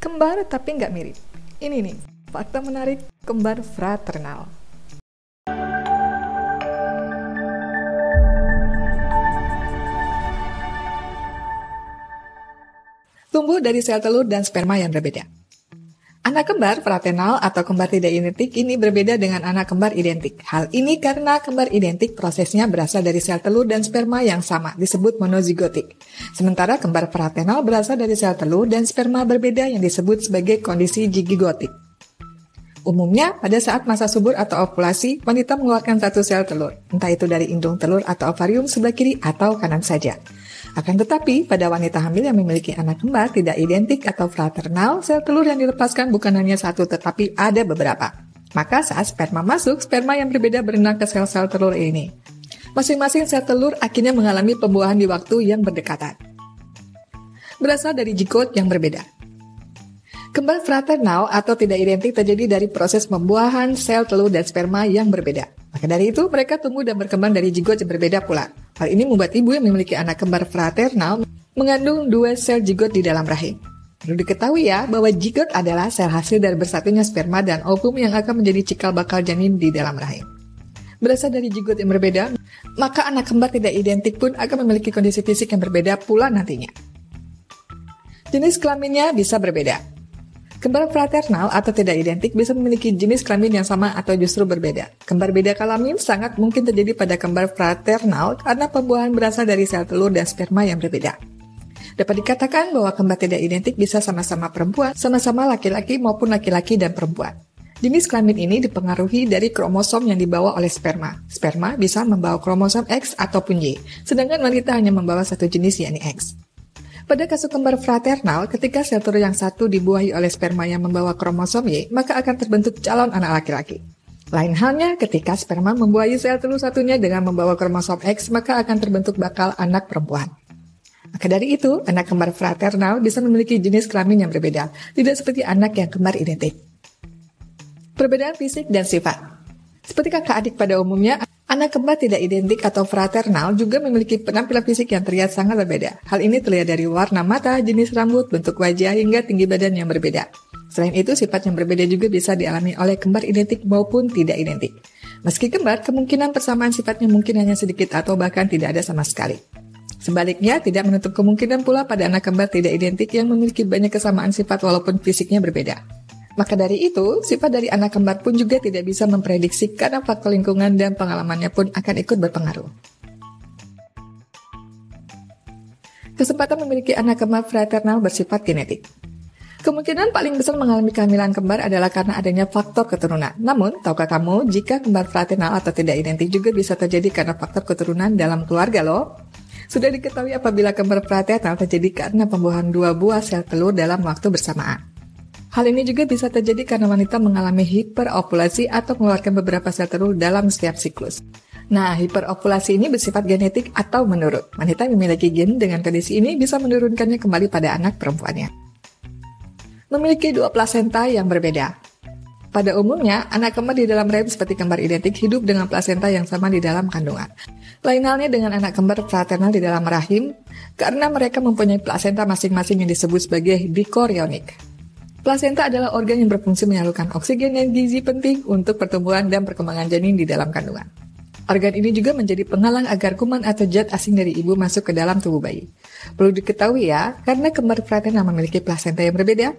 Kembar tapi nggak mirip. Ini nih, fakta menarik kembar fraternal. Tumbuh dari sel telur dan sperma yang berbeda. Anak kembar fraternal atau kembar tidak identik ini berbeda dengan anak kembar identik. Hal ini karena kembar identik prosesnya berasal dari sel telur dan sperma yang sama, disebut monozigotik. Sementara kembar fraternal berasal dari sel telur dan sperma berbeda yang disebut sebagai kondisi zigotik. Umumnya, pada saat masa subur atau ovulasi, wanita mengeluarkan satu sel telur, entah itu dari indung telur atau ovarium sebelah kiri atau kanan saja. Akan tetapi, pada wanita hamil yang memiliki anak kembar tidak identik atau fraternal, sel telur yang dilepaskan bukan hanya satu tetapi ada beberapa. Maka saat sperma masuk, sperma yang berbeda berenang ke sel-sel telur ini. Masing-masing sel telur akhirnya mengalami pembuahan di waktu yang berdekatan. Berasal dari zigot yang berbeda. Kembar fraternal atau tidak identik terjadi dari proses pembuahan sel telur dan sperma yang berbeda. Maka dari itu, mereka tumbuh dan berkembang dari zigot yang berbeda pula. Hal ini membuat ibu yang memiliki anak kembar fraternal mengandung dua sel zigot di dalam rahim. Perlu diketahui ya, bahwa zigot adalah sel hasil dari bersatunya sperma dan ovum yang akan menjadi cikal bakal janin di dalam rahim. Berasal dari zigot yang berbeda, maka anak kembar tidak identik pun akan memiliki kondisi fisik yang berbeda pula nantinya. Jenis kelaminnya bisa berbeda. Kembar fraternal atau tidak identik bisa memiliki jenis kelamin yang sama atau justru berbeda. Kembar beda kelamin sangat mungkin terjadi pada kembar fraternal karena pembuahan berasal dari sel telur dan sperma yang berbeda. Dapat dikatakan bahwa kembar tidak identik bisa sama-sama perempuan, sama-sama laki-laki maupun laki-laki dan perempuan. Jenis kelamin ini dipengaruhi dari kromosom yang dibawa oleh sperma. Sperma bisa membawa kromosom X ataupun Y, sedangkan wanita hanya membawa satu jenis yakni X. Pada kasus kembar fraternal, ketika sel telur yang satu dibuahi oleh sperma yang membawa kromosom Y, maka akan terbentuk calon anak laki-laki. Lain halnya, ketika sperma membuahi sel telur satunya dengan membawa kromosom X, maka akan terbentuk bakal anak perempuan. Maka dari itu, anak kembar fraternal bisa memiliki jenis kelamin yang berbeda, tidak seperti anak yang kembar identik. Perbedaan fisik dan sifat. Seperti kakak adik pada umumnya, anak kembar tidak identik atau fraternal juga memiliki penampilan fisik yang terlihat sangat berbeda. Hal ini terlihat dari warna mata, jenis rambut, bentuk wajah, hingga tinggi badan yang berbeda. Selain itu, sifat yang berbeda juga bisa dialami oleh kembar identik maupun tidak identik. Meski kembar, kemungkinan persamaan sifatnya mungkin hanya sedikit atau bahkan tidak ada sama sekali. Sebaliknya, tidak menutup kemungkinan pula pada anak kembar tidak identik yang memiliki banyak kesamaan sifat walaupun fisiknya berbeda. Maka dari itu, sifat dari anak kembar pun juga tidak bisa memprediksi karena faktor lingkungan dan pengalamannya pun akan ikut berpengaruh. Kesempatan memiliki anak kembar fraternal bersifat genetik. Kemungkinan paling besar mengalami kehamilan kembar adalah karena adanya faktor keturunan. Namun, tahukah kamu jika kembar fraternal atau tidak identik juga bisa terjadi karena faktor keturunan dalam keluarga loh? Sudah diketahui apabila kembar fraternal terjadi karena pembuahan dua buah sel telur dalam waktu bersamaan. Hal ini juga bisa terjadi karena wanita mengalami hiperovulasi atau mengeluarkan beberapa sel telur dalam setiap siklus. Nah, hiperovulasi ini bersifat genetik atau menurun. Wanita yang memiliki gen dengan kondisi ini bisa menurunkannya kembali pada anak perempuannya. Memiliki dua plasenta yang berbeda. Pada umumnya, anak kembar di dalam rahim seperti kembar identik hidup dengan plasenta yang sama di dalam kandungan. Lain halnya dengan anak kembar fraternal di dalam rahim, karena mereka mempunyai plasenta masing-masing yang disebut sebagai dikorionik. Plasenta adalah organ yang berfungsi menyalurkan oksigen dan gizi penting untuk pertumbuhan dan perkembangan janin di dalam kandungan. Organ ini juga menjadi penghalang agar kuman atau zat asing dari ibu masuk ke dalam tubuh bayi. Perlu diketahui ya, karena kembar fraternal memiliki plasenta yang berbeda,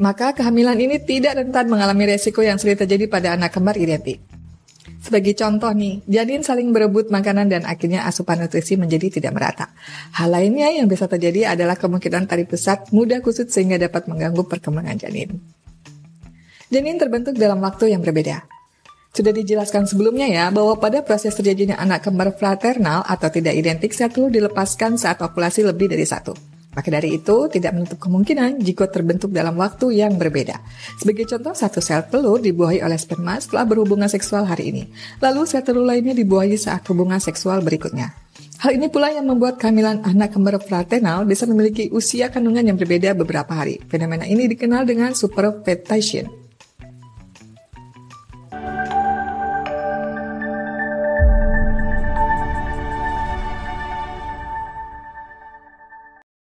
maka kehamilan ini tidak rentan mengalami resiko yang sering terjadi pada anak kembar identik. Sebagai contoh nih, janin saling berebut makanan dan akhirnya asupan nutrisi menjadi tidak merata. Hal lainnya yang bisa terjadi adalah kemungkinan tali pusat mudah kusut sehingga dapat mengganggu perkembangan janin. Janin terbentuk dalam waktu yang berbeda. Sudah dijelaskan sebelumnya ya, bahwa pada proses terjadinya anak kembar fraternal atau tidak identik, sel telur dilepaskan saat ovulasi lebih dari satu. Maka dari itu, tidak menutup kemungkinan zigot terbentuk dalam waktu yang berbeda. Sebagai contoh, satu sel telur dibuahi oleh sperma setelah berhubungan seksual hari ini. Lalu sel telur lainnya dibuahi saat hubungan seksual berikutnya. Hal ini pula yang membuat kehamilan anak kembar fraternal bisa memiliki usia kandungan yang berbeda beberapa hari. Fenomena ini dikenal dengan superfetation.